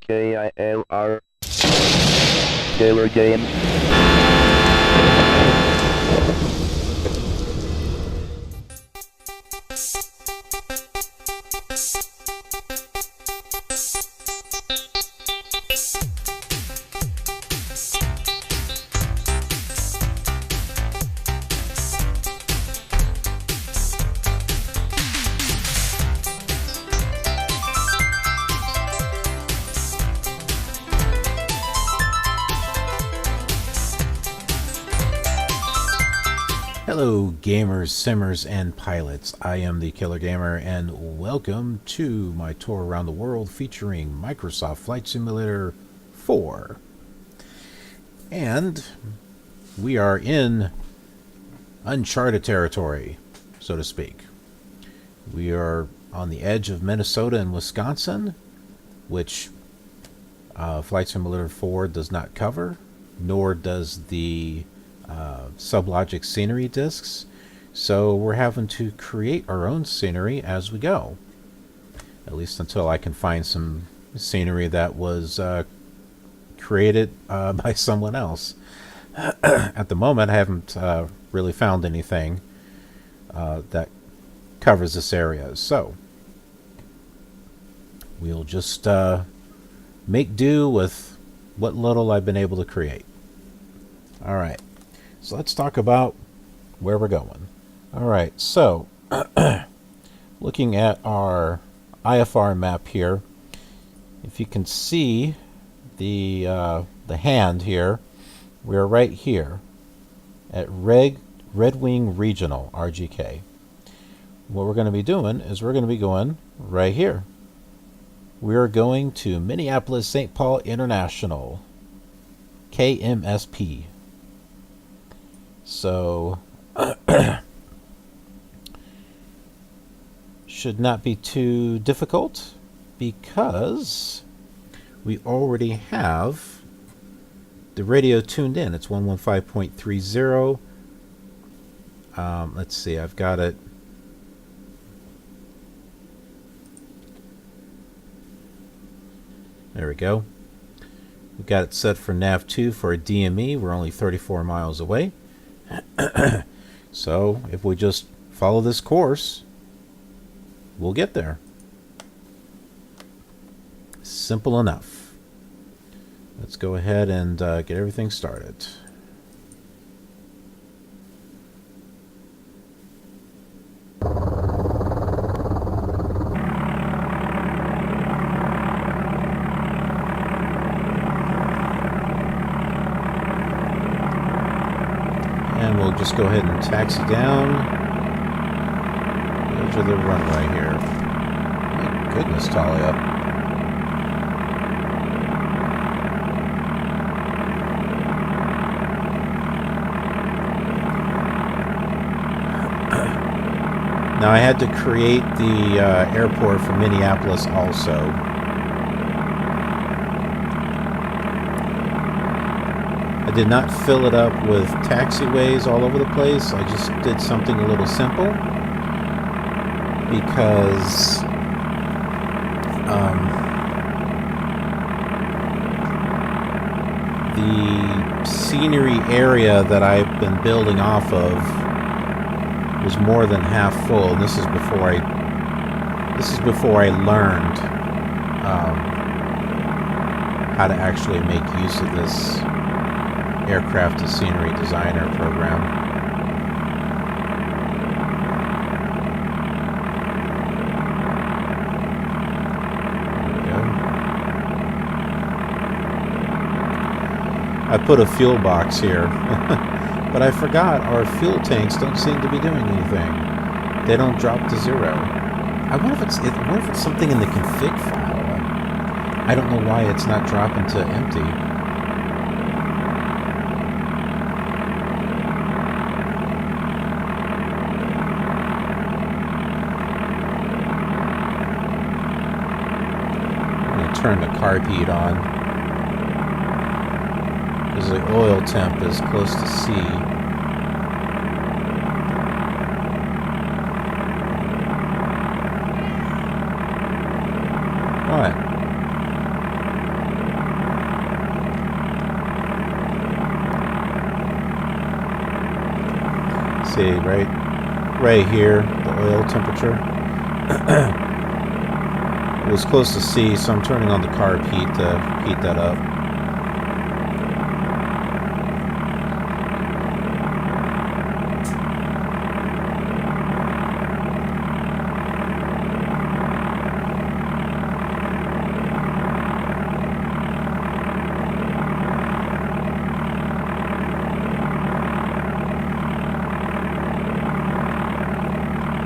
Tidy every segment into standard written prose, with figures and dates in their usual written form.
KILR. KILR Games. Hello gamers, simmers, and pilots. I am the Killer Gamer and welcome to my tour around the world featuring Microsoft Flight Simulator 4. And we are in uncharted territory, so to speak. We are on the edge of Minnesota and Wisconsin, which Flight Simulator 4 does not cover, nor does the Sublogic scenery discs, so we're having to create our own scenery as we go, at least until I can find some scenery that was created by someone else. At the moment I haven't really found anything that covers this area, so we'll just make do with what little I've been able to create. Alright, so let's talk about where we're going. Alright, so looking at our IFR map here, if you can see the hand here, we're right here at Red Wing Regional, RGK. What we're going to be doing is we're going to be going right here. We're going to Minneapolis-St. Paul International, KMSP. So, should not be too difficult because we already have the radio tuned in. It's 115.30. Let's see, I've got it. There we go. We've got it set for nav2 for a DME. We're only 34 miles away. So if we just follow this course, we'll get there. Simple enough. Let's go ahead and get everything started. We'll just go ahead and taxi down. Edge of the runway here. My goodness, Talia. Now I had to create the airport for Minneapolis also. I did not fill it up with taxiways all over the place. I just did something a little simple because the scenery area that I've been building off of was more than half full. And this is before I learned how to actually make use of this aircraft to scenery designer program. There we go. I put a fuel box here, but I forgot our fuel tanks don't seem to be doing anything. They don't drop to zero. I wonder if it's something in the config file. I don't know why it's not dropping to empty. Turn the carb heat on because the oil temp is close to C. Alright. see, right here, the oil temperature. It was close to C, so I'm turning on the carb heat to heat that up.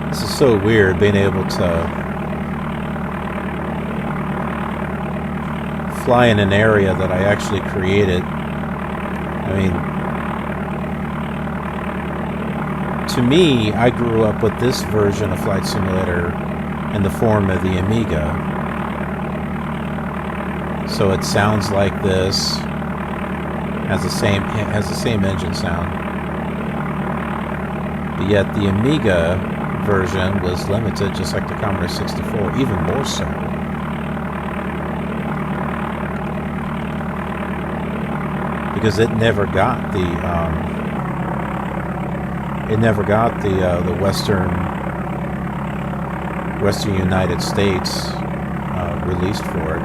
This is so weird, being able to fly in an area that I actually created. I mean, to me, I grew up with this version of Flight Simulator in the form of the Amiga. So it sounds like this, has the same engine sound. But yet the Amiga version was limited, just like the Commodore 64, even more so. Because it never got the Western United States released for it.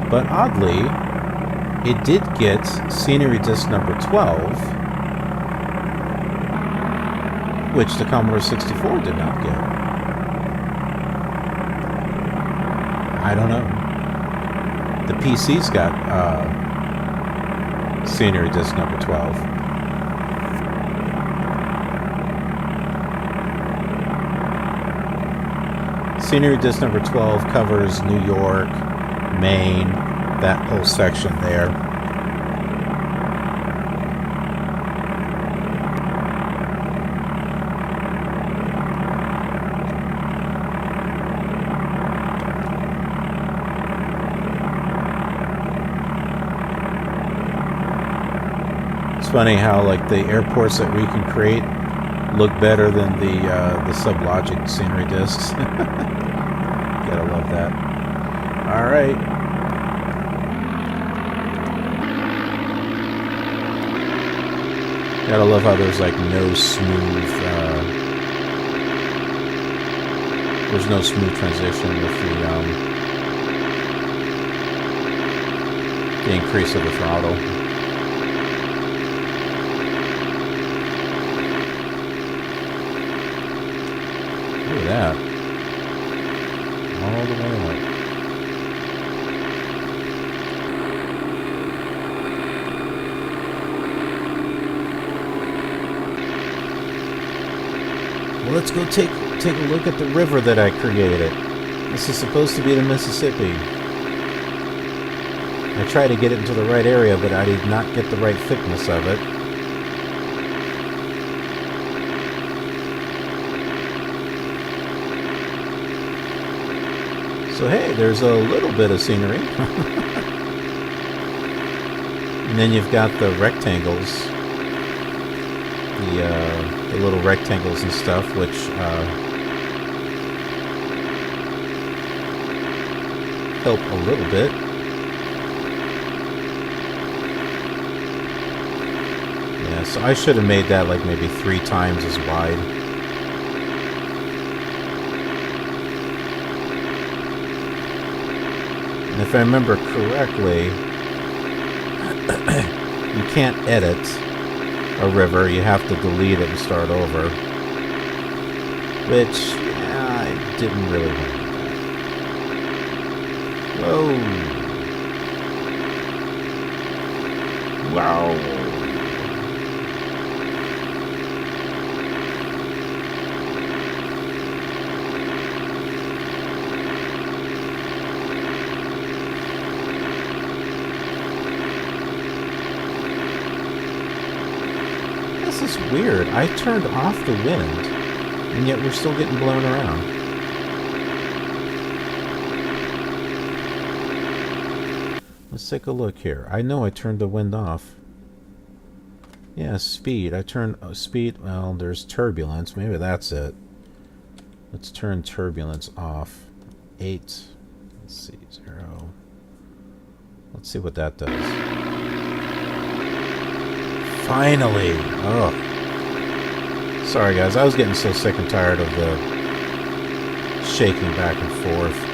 But oddly, it did get scenery disc number 12, which the Commodore 64 did not get. I don't know. The PC's got scenery disc number 12. Scenery disc number 12 covers New York, Maine, that whole section there. It's funny how like the airports that we can create look better than the Sublogic scenery discs. Gotta love that. All right. Gotta love how there's like no smooth, there's no smooth transition with the increase of the throttle. Look at that. All the way up. Well, let's go take a look at the river that I created. This is supposed to be the Mississippi. I tried to get it into the right area, but I did not get the right thickness of it. So hey, there's a little bit of scenery. And then you've got the rectangles. The little rectangles and stuff, which help a little bit. Yeah, so I should have made that like maybe 3 times as wide. And if I remember correctly, you can't edit a river, you have to delete it and start over. Which, yeah, I didn't really want to do that. Whoa. Wow. This is weird. I turned off the wind, and yet we're still getting blown around. Let's take a look here. I know I turned the wind off. Yeah, speed. I turned speed. Well, there's turbulence. Maybe that's it. Let's turn turbulence off. 8. Let's see, 0. Let's see what that does. Finally! Oh. Sorry guys, I was getting so sick and tired of the shaking back and forth.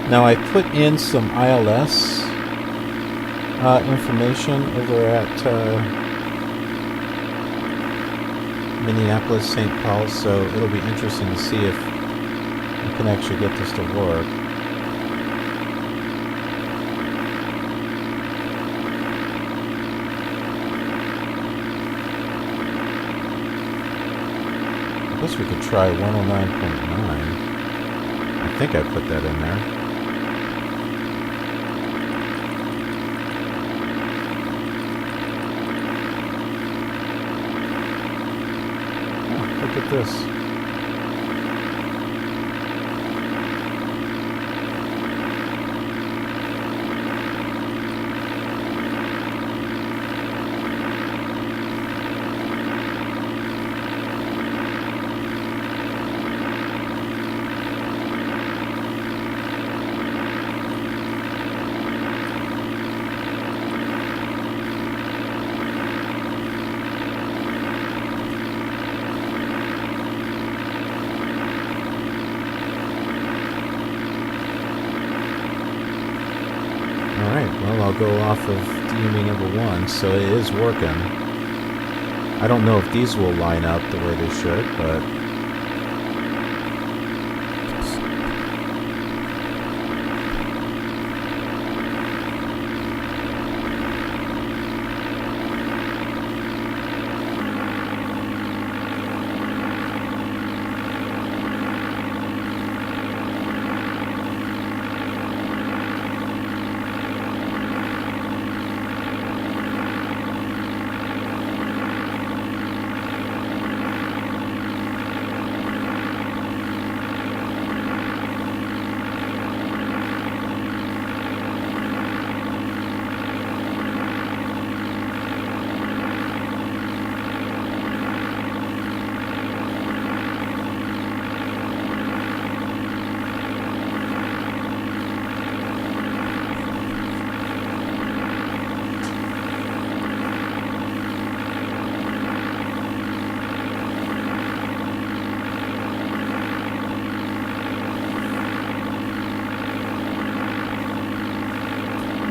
Now I put in some ILS information over at Minneapolis-St. Paul, so it'll be interesting to see if we can actually get this to work. I guess we could try 109.9. I think I put that in there. Look at this. I'll go off of DME number 1, so it is working. I don't know if these will line up the way they should, but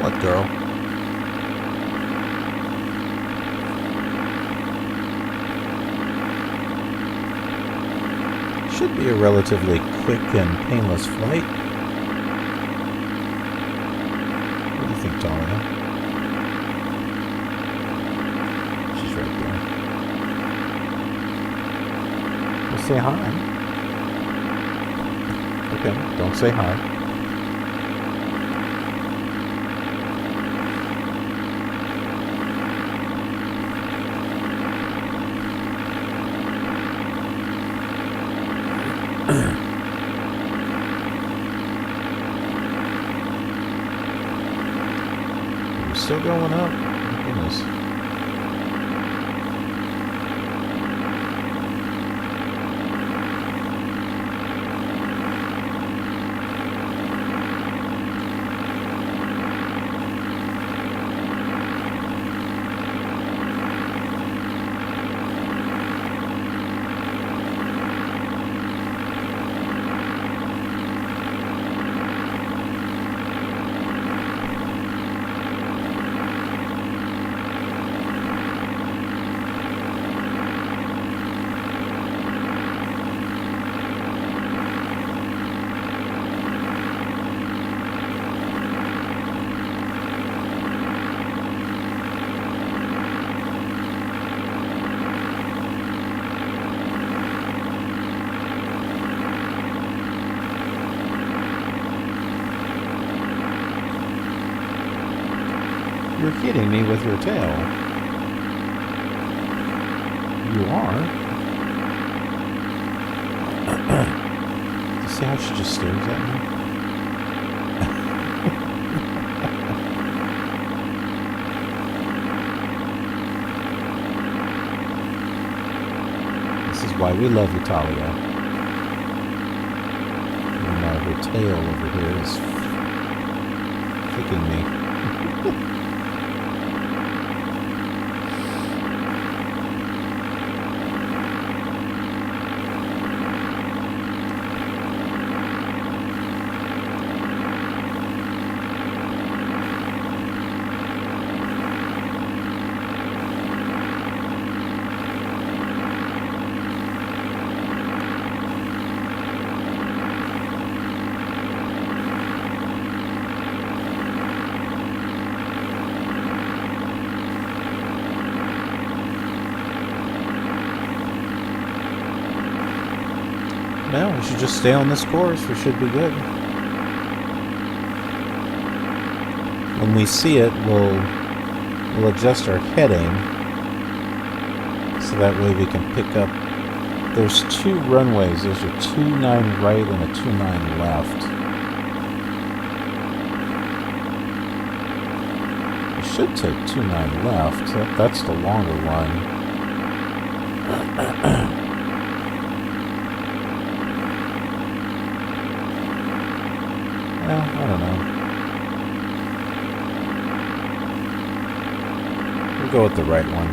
what, girl? Should be a relatively quick and painless flight. What do you think, Talia? She's right there. Well, say hi. Okay, don't say hi. Still going up? My goodness. hitting me with your tail. You are. You see how she just stares at me? This is why we love you, Talia. Even though her tail over here is flicking me. Well, we should just stay on this course. We should be good. When we see it, we'll adjust our heading so that way we can pick up. There's two runways. There's a 29 right and a 29 left. We should take 29 left. That's the longer one. Well, I don't know. We'll go with the right one.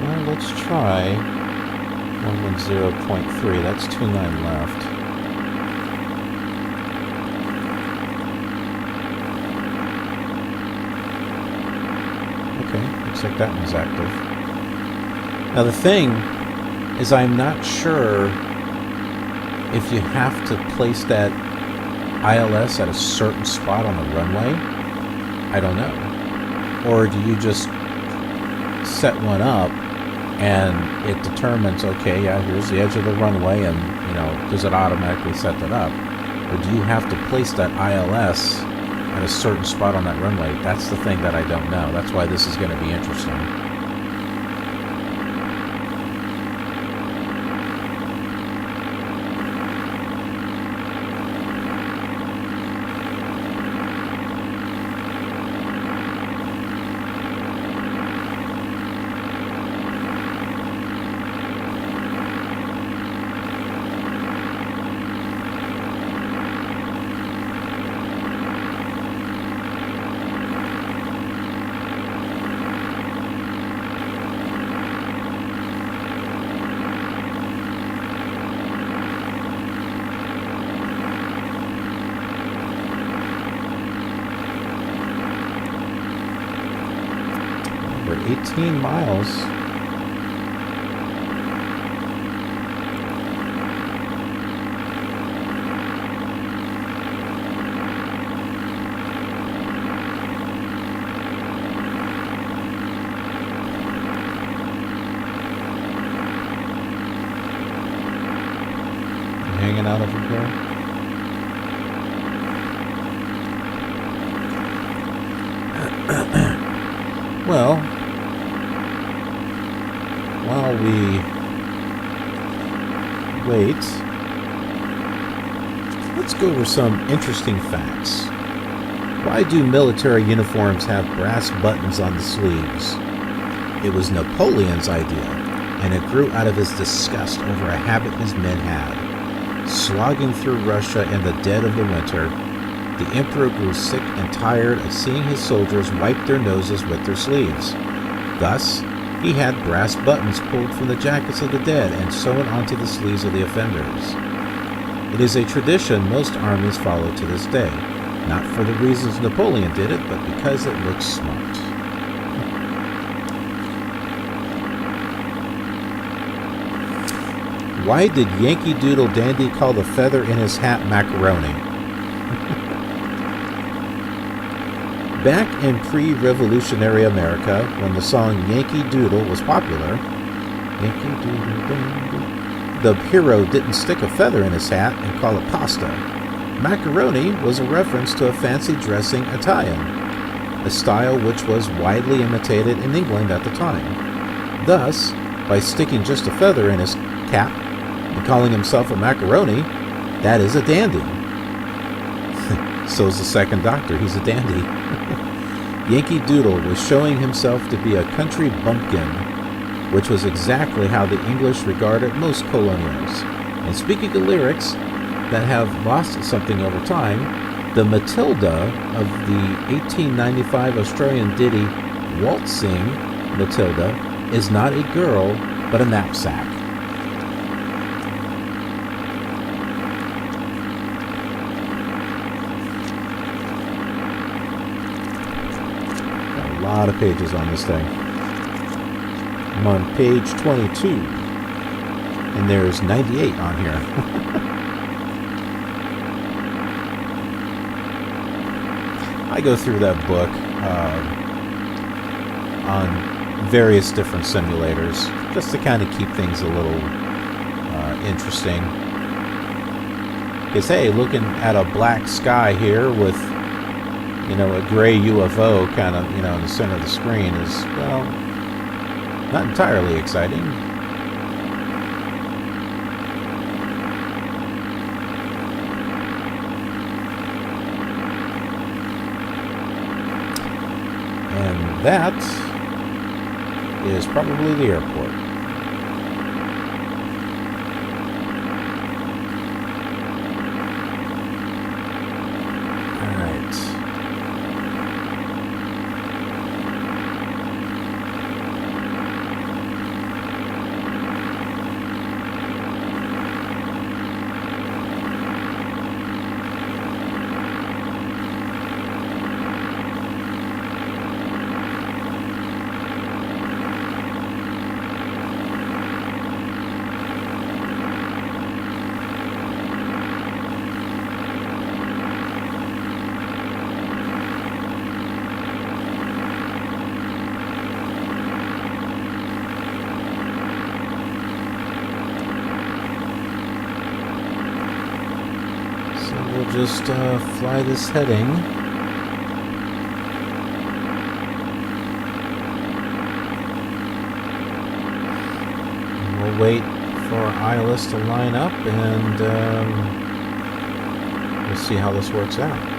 Well, let's try 110.3. That's 29 left. Looks like that one's active. Now the thing is, I'm not sure if you have to place that ILS at a certain spot on the runway. I don't know. Or do you just set one up and it determines, okay, yeah, here's the edge of the runway, and, you know, does it automatically set that up? Or do you have to place that ILS at a certain spot on that runway? That's the thing that I don't know. That's why this is going to be interesting. We're 18 miles. You hanging out over here? Well, while we wait, let's go over some interesting facts. Why do military uniforms have brass buttons on the sleeves? It was Napoleon's idea, and it grew out of his disgust over a habit his men had. Slogging through Russia in the dead of the winter, the emperor grew sick and tired of seeing his soldiers wipe their noses with their sleeves. Thus, he had brass buttons pulled from the jackets of the dead and sewn onto the sleeves of the offenders. It is a tradition most armies follow to this day, not for the reasons Napoleon did it, but because it looks smart. Why did Yankee Doodle Dandy call the feather in his hat macaroni? Back in pre-revolutionary America, when the song Yankee Doodle was popular, Yankee Doodle Dandy, the hero didn't stick a feather in his hat and call it pasta. Macaroni was a reference to a fancy dressing Italian, a style which was widely imitated in England at the time. Thus, by sticking just a feather in his cap and calling himself a macaroni, that is a dandy. So's the second Doctor, he's a dandy. Yankee Doodle was showing himself to be a country bumpkin, which was exactly how the English regarded most colonials. And speaking of lyrics that have lost something over time, the Matilda of the 1895 Australian ditty Waltzing Matilda is not a girl, but a knapsack. Got a lot of pages on this thing. I'm on page 22, and there's 98 on here. I go through that book on various different simulators just to kind of keep things a little interesting. Because, hey, looking at a black sky here with, you know, a gray UFO kind of, you know, in the center of the screen is, well, not entirely exciting. And that is probably the airport. All right. Just fly this heading. And we'll wait for our ILS to line up, and we'll see how this works out.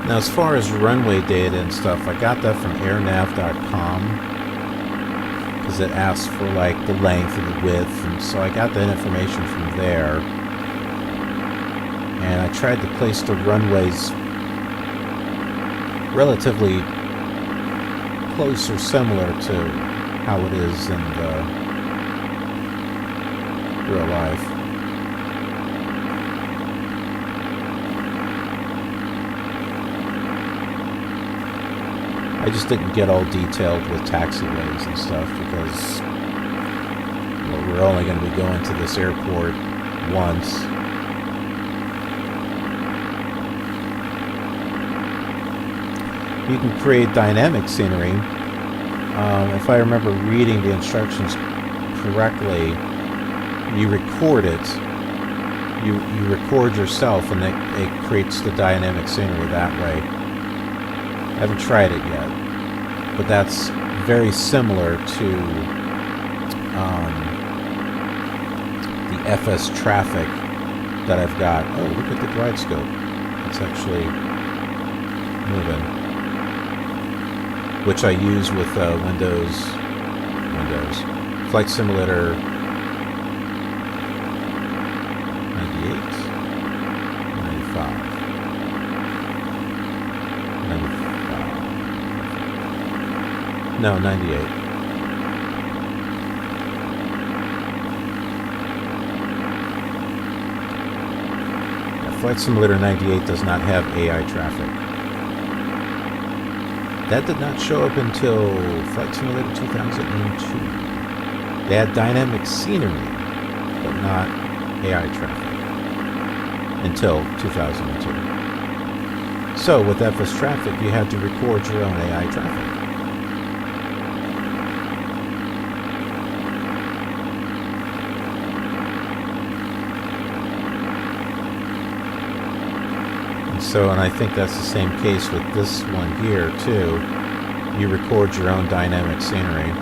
Now, as far as runway data and stuff, I got that from airnav.com because it asks for like the length and the width, and so I got that information from there. And I tried to place the runways relatively close or similar to how it is in the real life. I just didn't get all detailed with taxiways and stuff because, well, we're only going to be going to this airport once. You can create dynamic scenery. If I remember reading the instructions correctly, you record it. You record yourself, and it creates the dynamic scenery that way. I haven't tried it yet, but that's very similar to the FS traffic that I've got. Oh, look at the glide scope. It's actually moving, which I use with Windows Windows. Flight Simulator 98? 95. 95. No, 98. Flight Simulator 98 does not have AI traffic. That did not show up until Flight Simulator 2002. They had dynamic scenery, but not AI traffic until 2002. So with FS traffic, you had to record your own AI traffic. And I think that's the same case with this one here, too. You record your own dynamic scenery.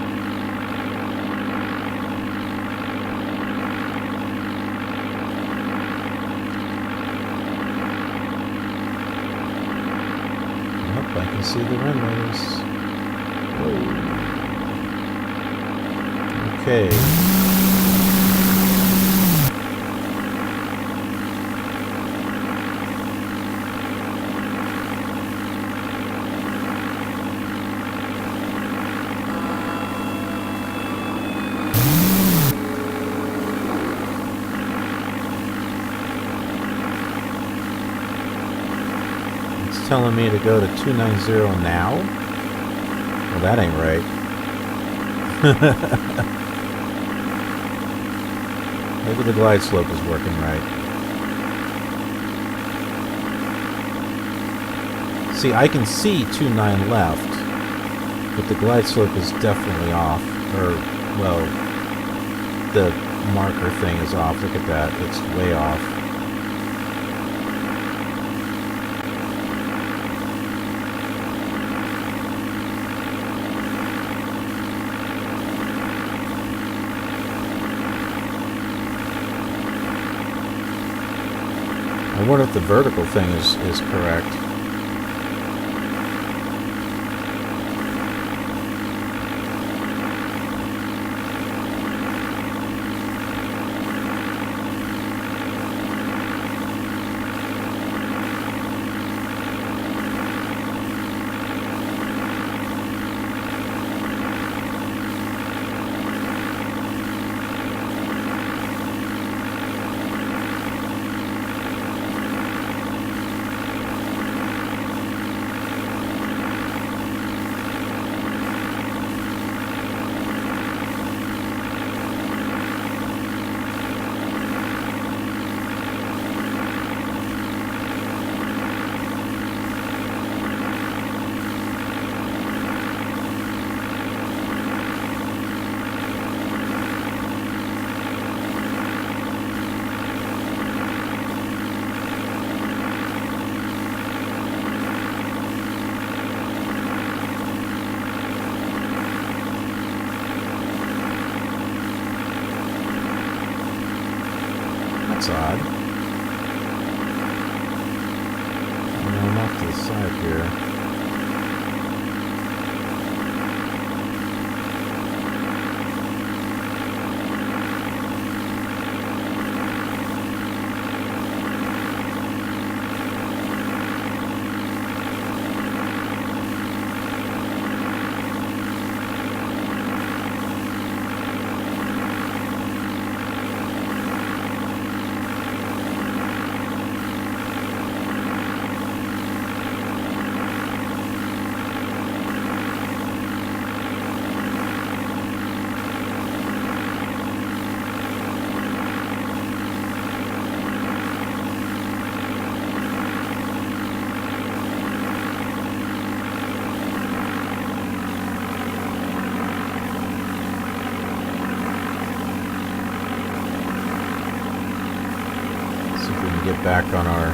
Nope, I can see the runways. Whoa. Okay. Telling me to go to 290 now? Well, that ain't right. Maybe the glide slope is working right. See, I can see 29 left, but the glide slope is definitely off. Or, well, the marker thing is off. Look at that. It's way off. I wonder if the vertical thing is correct. That's odd. I'm off to the side here. Get back on our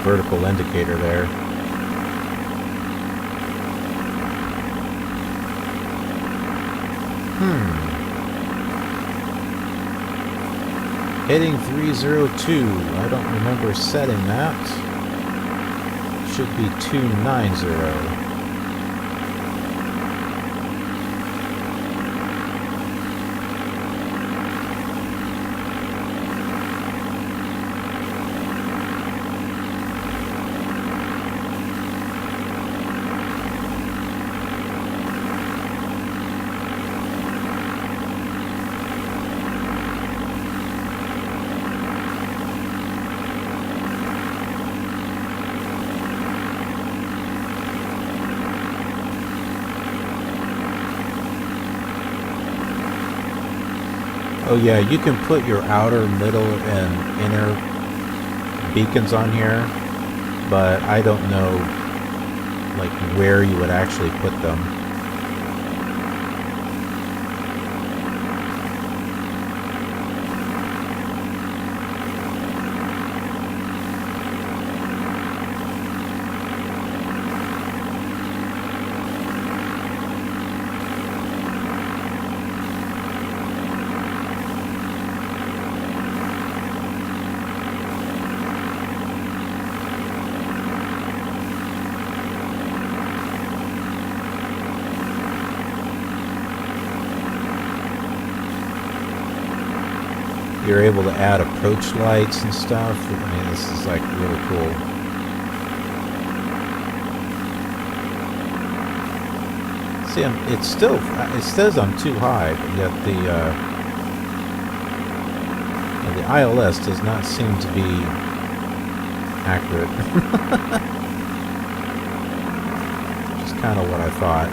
vertical indicator there. Heading 302. I don't remember setting that. Should be 290. Oh yeah, you can put your outer, middle, and inner beacons on here, but I don't know like where you would actually put them. You're able to add approach lights and stuff. I mean, this is like really cool. See, it says I'm too high, but yet the ILS does not seem to be accurate. Which is kind of what I thought.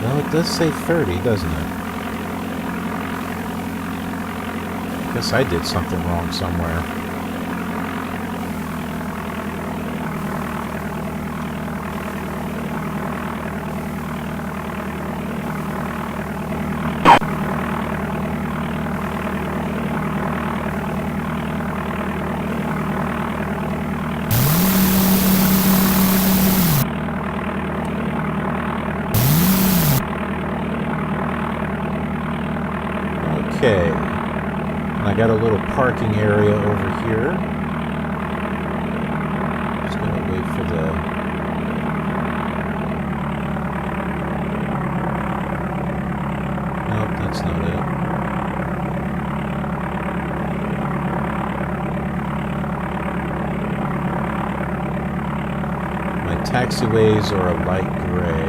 Well, it does say 30, doesn't it? I guess I did something wrong somewhere. Okay, and I got a little parking area over here. Just gonna wait for the... Nope, that's not it. My taxiways are a light gray.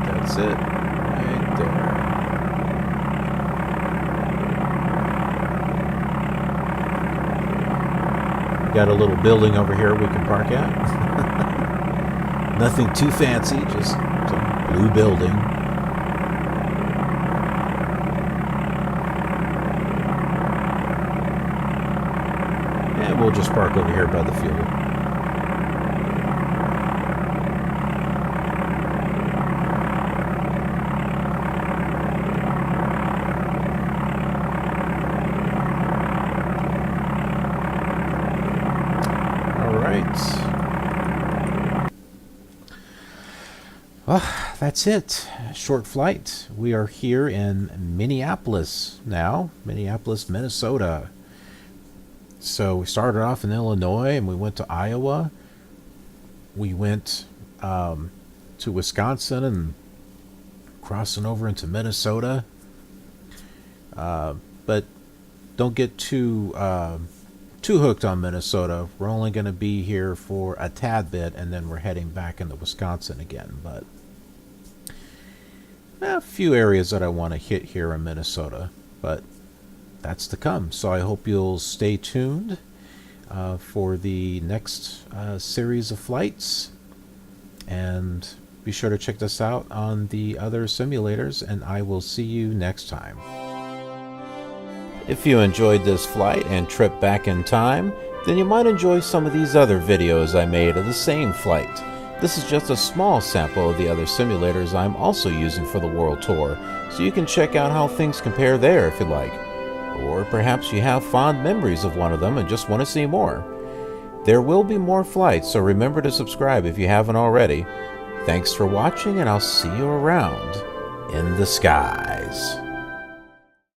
That's it, right there. We got a little building over here we can park at. Nothing too fancy, just some blue building. And we'll just park over here by the fuel. Well, that's it. Short flight. We are here in Minneapolis now. Minneapolis, Minnesota. So we started off in Illinois and we went to Iowa. We went to Wisconsin and crossing over into Minnesota. But don't get too hooked on Minnesota. We're only going to be here for a tad bit and then we're heading back into Wisconsin again. But a few areas that I want to hit here in Minnesota, but that's to come. So I hope you'll stay tuned for the next series of flights, and be sure to check this out on the other simulators, and I will see you next time. If you enjoyed this flight and trip back in time, then you might enjoy some of these other videos I made of the same flight. This is just a small sample of the other simulators I'm also using for the World Tour, so you can check out how things compare there if you like. Or perhaps you have fond memories of one of them and just want to see more. There will be more flights, so remember to subscribe if you haven't already. Thanks for watching, and I'll see you around in the skies.